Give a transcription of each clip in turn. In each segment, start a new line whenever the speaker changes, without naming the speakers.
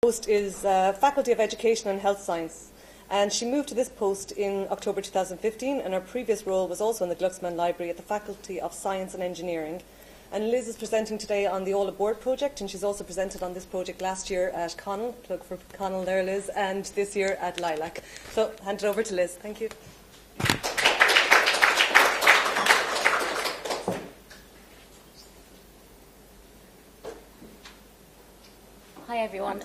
Post is Faculty of Education and Health Science, and she moved to this post in October 2015, and her previous role was also in the Glucksman Library at the Faculty of Science and Engineering. And Liz is presenting today on the All Aboard project, and she's also presented on this project last year at Connell, plug for Connell there, Liz, and this year at Lilac. So hand it over to Liz. Thank you.
Hi everyone.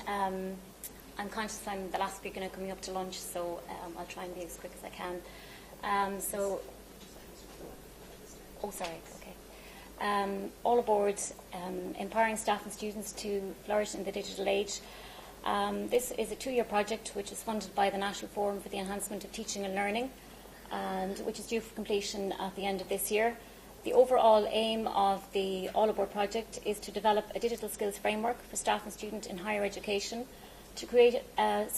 I'm conscious I'm the last speaker and coming up to lunch, so I'll try and be as quick as I can. All Aboard, empowering staff and students to flourish in the digital age. This is a 2-year project which is funded by the National Forum for the Enhancement of Teaching and Learning, and which is due for completion at the end of this year. The overall aim of the All Aboard project is to develop a digital skills framework for staff and student in higher education, to create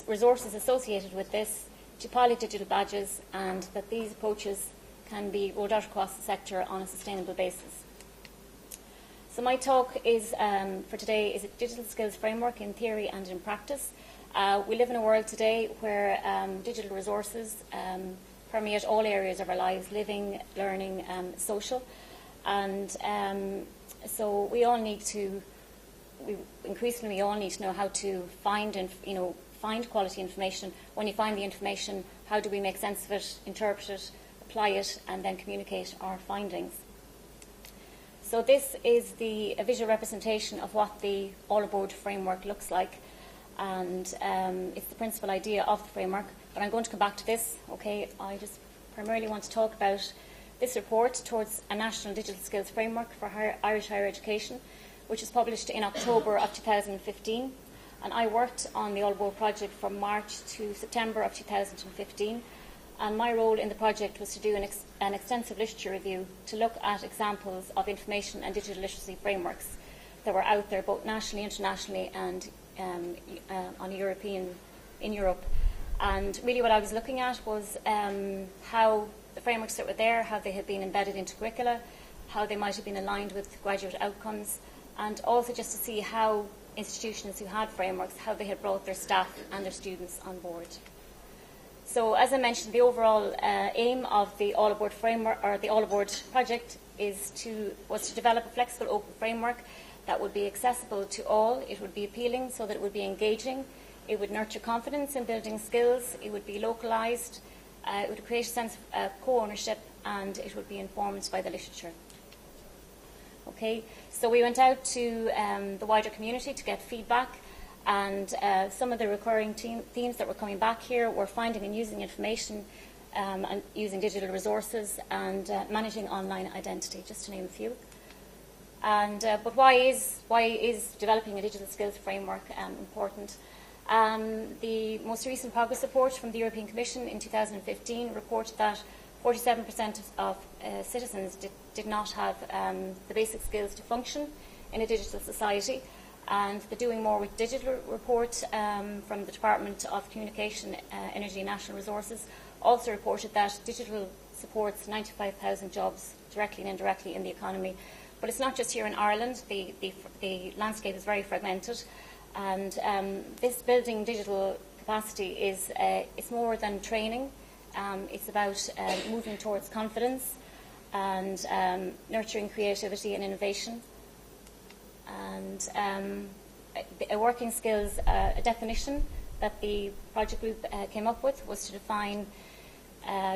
resources associated with this, to pilot digital badges, and that these approaches can be rolled out across the sector on a sustainable basis. So my talk is for today is a digital skills framework in theory and in practice. We live in a world today where digital resources permeate all areas of our lives: living, learning, social, and so we all need to know how to find quality information. When you find the information, how do we make sense of it, interpret it, apply it, and then communicate our findings? So this is a visual representation of what the All Aboard framework looks like, and it's the principal idea of the framework. But I'm going to come back to this. Okay, I just primarily want to talk about this report towards a national digital skills framework for Irish higher education, which was published in October of 2015. And I worked on the All Aboard project from March to September of 2015. And my role in the project was to do an extensive literature review to look at examples of information and digital literacy frameworks that were out there, both nationally, internationally, and in Europe. And really what I was looking at was how the frameworks that were there, how they had been embedded into curricula, how they might have been aligned with graduate outcomes, and also just to see how institutions who had frameworks, how they had brought their staff and their students on board. So as I mentioned, the overall aim of the All Aboard framework, or the All Aboard project, was to develop a flexible open framework that would be accessible to all. It would be appealing so that it would be engaging. It would nurture confidence in building skills. It would be localised. It would create a sense of co-ownership, and it would be informed by the literature. Okay, so we went out to the wider community to get feedback, and some of the recurring themes that were coming back here were finding and using information, and using digital resources, and managing online identity, just to name a few. And but why is developing a digital skills framework important? The most recent progress report from the European Commission in 2015 reported that 47% of citizens did not have the basic skills to function in a digital society. And the Doing More with Digital report from the Department of Communication, Energy and National Resources also reported that digital supports 95,000 jobs directly and indirectly in the economy. But it's not just here in Ireland. The landscape is very fragmented. And this building digital capacity it's more than training. It's about moving towards confidence and nurturing creativity and innovation. And a working skills, a definition that the project group came up with was to define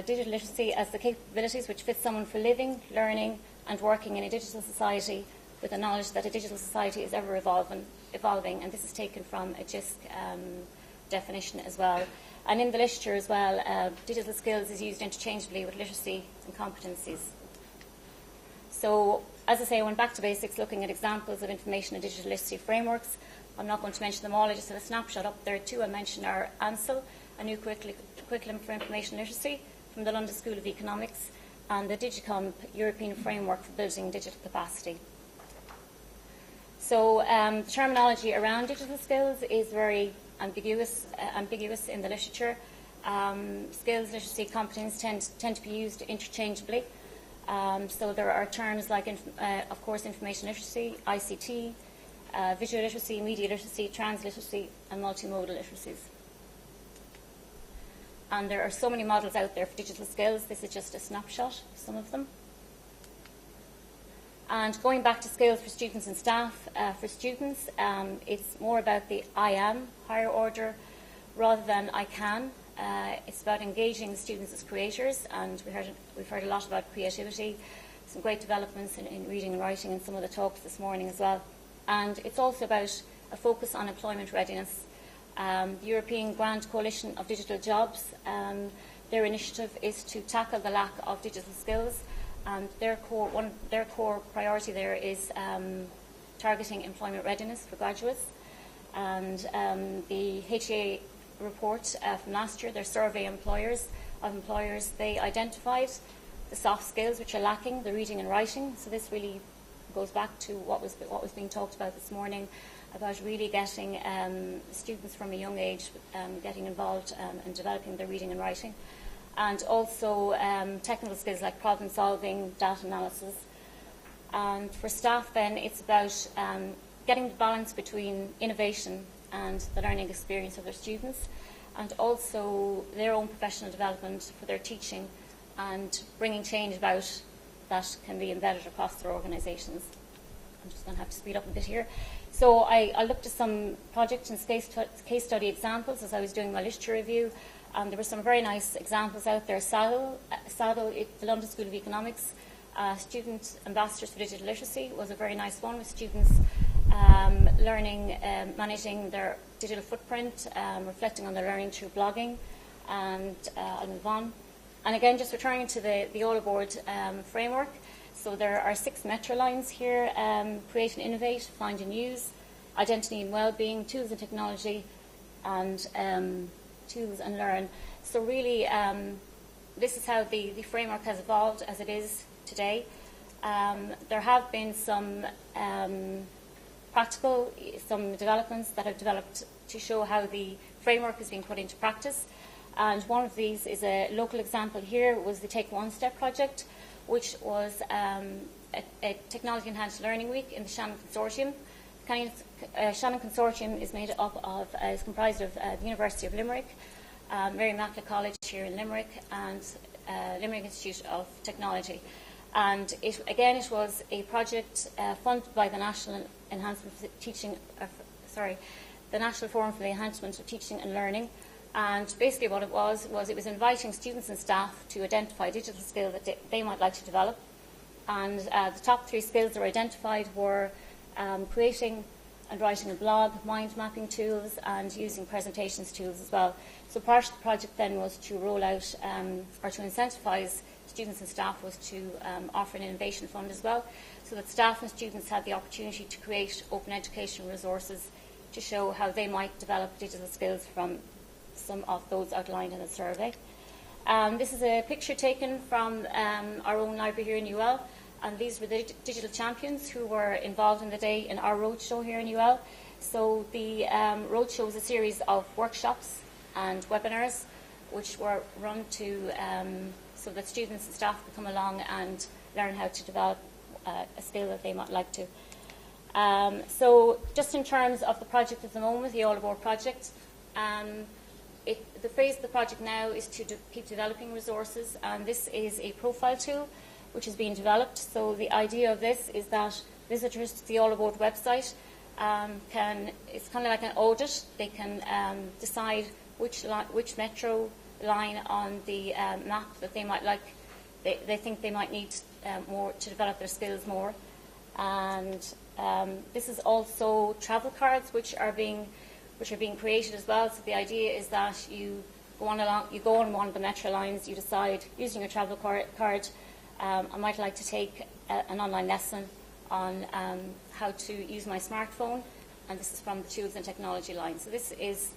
digital literacy as the capabilities which fit someone for living, learning and working in a digital society, with the knowledge that a digital society is ever evolving, and this is taken from a GISC definition as well. And in the literature as well, digital skills is used interchangeably with literacy and competencies. So, as I say, I went back to basics, looking at examples of information and digital literacy frameworks. I'm not going to mention them all, I just have a snapshot up there too. I mentioned our ANSEL, a new curriculum for information literacy from the London School of Economics, and the Digicomp European Framework for Building Digital Capacity. So the terminology around digital skills is very ambiguous in the literature. Skills, literacy, competence tend to be used interchangeably. So there are terms like, of course, information literacy, ICT, visual literacy, media literacy, transliteracy, and multimodal literacies. And there are so many models out there for digital skills. This is just a snapshot of some of them. And going back to skills for students and staff, for students, it's more about the I am higher order rather than I can. It's about engaging the students as creators, and we've heard a lot about creativity, some great developments in reading and writing in some of the talks this morning as well. And it's also about a focus on employment readiness. The European Grand Coalition of Digital Jobs, their initiative is to tackle the lack of digital skills, and their core priority there is targeting employment readiness for graduates. And the HEA report from last year, their survey of employers, they identified the soft skills which are lacking, the reading and writing. So this really goes back to what was being talked about this morning, about really getting students from a young age getting involved in developing their reading and writing. And also technical skills like problem solving, data analysis. And for staff then, it's about getting the balance between innovation and the learning experience of their students, and also their own professional development for their teaching, and bringing change about that can be embedded across their organisations. I'm just going to have to speed up a bit here. So I looked at some project and case study examples as I was doing my literature review. There were some very nice examples out there. SADL, the London School of Economics, Student Ambassadors for Digital Literacy was a very nice one, with students learning, managing their digital footprint, reflecting on their learning through blogging, and I'll move on. And again, just returning to the All Aboard framework. So there are 6 metro lines here: create and innovate, find and use, identity and well-being, tools and technology, and tools and learn. So really, this is how the framework has evolved as it is today. There have been some some developments that have developed to show how the framework is being put into practice. And one of these is a local example here, was the Take One Step project, which was a technology enhanced learning week in the Shannon Consortium. The Shannon Consortium is made up of, is comprised of the University of Limerick, Mary Immaculate College here in Limerick, and Limerick Institute of Technology. And it was a project funded by the National the National Forum for the Enhancement of Teaching and Learning. And basically what it was inviting students and staff to identify digital skills that they might like to develop. And the top 3 skills that were identified were creating and writing a blog, mind mapping tools, and using presentations tools as well. So part of the project then was to roll out, or to incentivise students and staff, was to offer an innovation fund as well, so that staff and students had the opportunity to create open education resources to show how they might develop digital skills from some of those outlined in the survey. This is a picture taken from our own library here in UL, and these were the digital champions who were involved in the day in our roadshow here in UL. So the roadshow was a series of workshops and webinars which were run to so that students and staff could come along and learn how to develop a skill that they might like to. So just in terms of the project at the moment, the All Aboard project, the phase of the project now is to keep developing resources, and this is a profile tool which is being developed. So the idea of this is that visitors to the All Aboard website it's kind of like an audit. They can decide which metro line on the map that they might like, they think they might need more to develop their skills more. And this is also travel cards which are being created as well. So the idea is that you go on one of the metro lines, you decide, using your travel card, I might like to take an online lesson on how to use my smartphone, and this is from the tools and technology line. So this is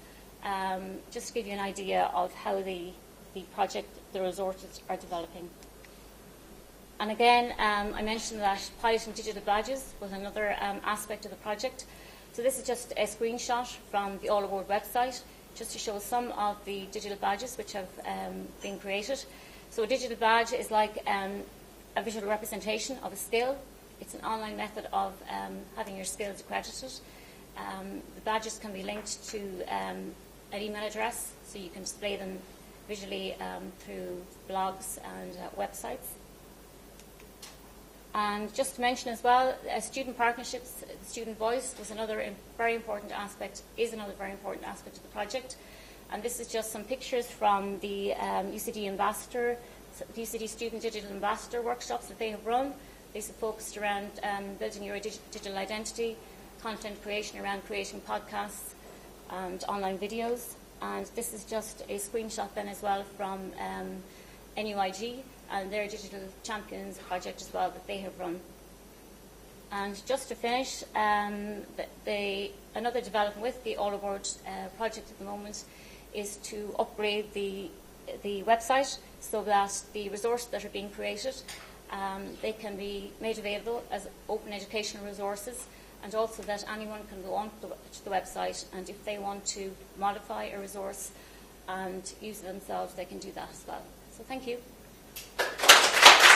just to give you an idea of how the project, the resources are developing. And again, I mentioned that piloting digital badges was another aspect of the project. So this is just a screenshot from the All Aboard website, just to show some of the digital badges which have been created. So a digital badge is like a visual representation of a skill. It's an online method of having your skills accredited. The badges can be linked to an email address, so you can display them visually through blogs and websites. And just to mention as well, student partnerships, student voice was another very important aspect, is another very important aspect of the project. And this is just some pictures from the UCD Student Digital Ambassador workshops that they have run. These are focused around building your digital identity, content creation around creating podcasts and online videos. And this is just a screenshot then as well from NUIG and their Digital Champions project as well that they have run. And just to finish, another development with the All Aboard project at the moment is to upgrade the website so that the resources that are being created, they can be made available as open educational resources, and also that anyone can go on to the website, and if they want to modify a resource and use it themselves, they can do that as well. So thank you.